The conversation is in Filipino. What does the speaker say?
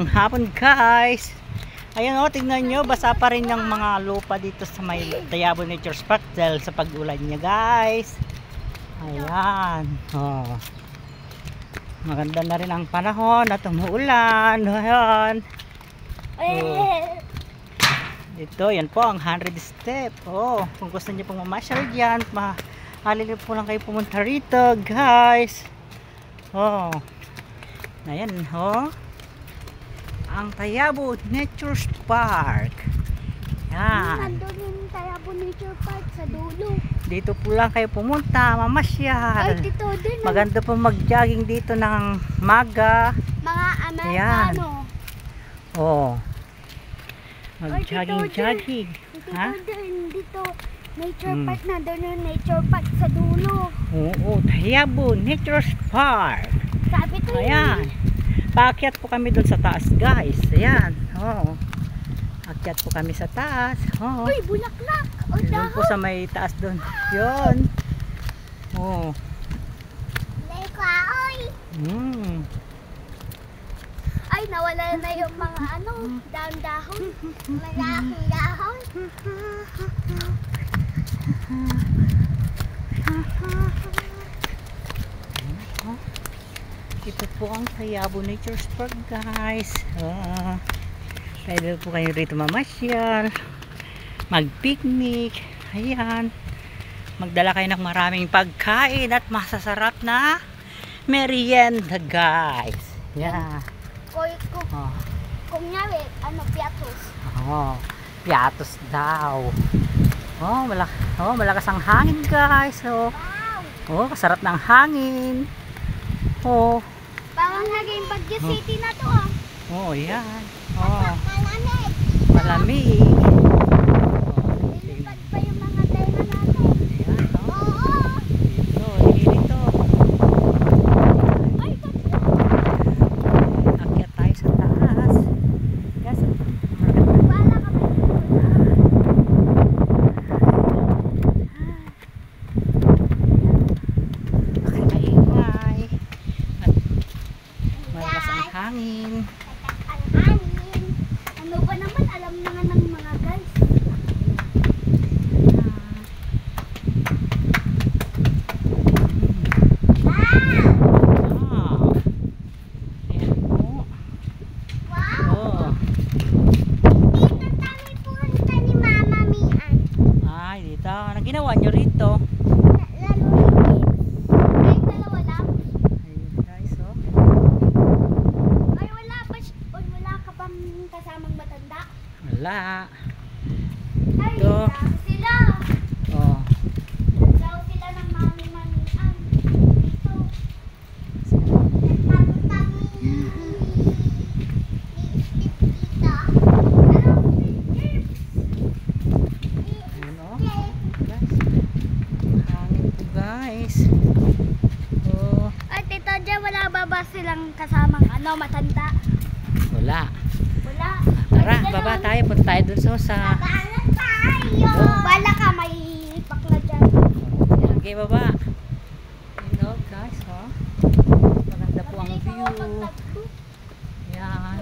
Magandang hapon guys. Ayun o, tingnan nyo, basa pa rin yung mga lupa dito sa may Tayabon Nature Park dahil sa pag-ulan niya guys. Ayan. Oh. Maganda na rin ang panahon at umuulan. Ayan. Oh. Ito, yan po ang 100 step. Oh, kung gusto niyo pong mamasyal dyan, halili po lang kayo pumunta rito guys. Oh. Ayan, oh. Ang Tayabon Nature Park. Yan. Nandun yung Tayabon Nature Park sa dulo. Dito po lang kayo pumunta, mamasyal. Ay, dito din. Maganda po mag-jogging dito ng maga. Mga Amerikano. Oh. Mag-jogging. Ha? Dito, Nature Park. Nandun yung Nature Park sa dulo. Oo, Tayabon Nature Park. Sabi ko Ayan. Paakyat po kami doon sa taas guys. Ayan. Oh. Akyat po kami sa taas. Oh. Uy, bulaklak. O, Doon po sa may taas doon. Yun. Oh. Leka, oy. Ay, nawala na yung mga dahon-dahon. Malaking dahon. Ito po ang Tayabon Nature Park guys. Pwede po kayo rito mamasyal, mag-picnic. Ayan. Magdala kayo ng maraming pagkain at masasarap na merienda guys. Yeah. Kung nyari, piatos. Oh, piatos daw. Malakas ang hangin guys. Wow. Kasarap ng hangin. Parang naging Baguio City na to Yan. Malamig. Malamig. Lilipad pa yung mga tela natin. Ayan, Oo. Dito. Ay, Akyat tayo sa taas. Yes. wala ka ba? Maingay. At malakas ang hangin. Ang hangin. Ano ba naman? Alam na nga ng mga guys. Wow. Ayan po. Wow. Dito kami punta ni Mama Mian. Ay, dito. Anong ginawa nyo rito? Ay, dalawa lang. Ayun guys, Ay, wala pa. Wala ka bang kasamang matanda? Wala. Ay, Ito. dami sila. Nagdaw sila ng Mami Manian. Dito. Nagtatami. Ayun guys. Hangin po guys. Ay, Tito J, wala ba silang kasamang matanda? Wala. Wala. Tara, baba tayo. Punta tayo dun sa... Babalan tayo. Wala ka, may bakla dyan. Okay, baba. Ayun guys, Maganda po ang view. Yan.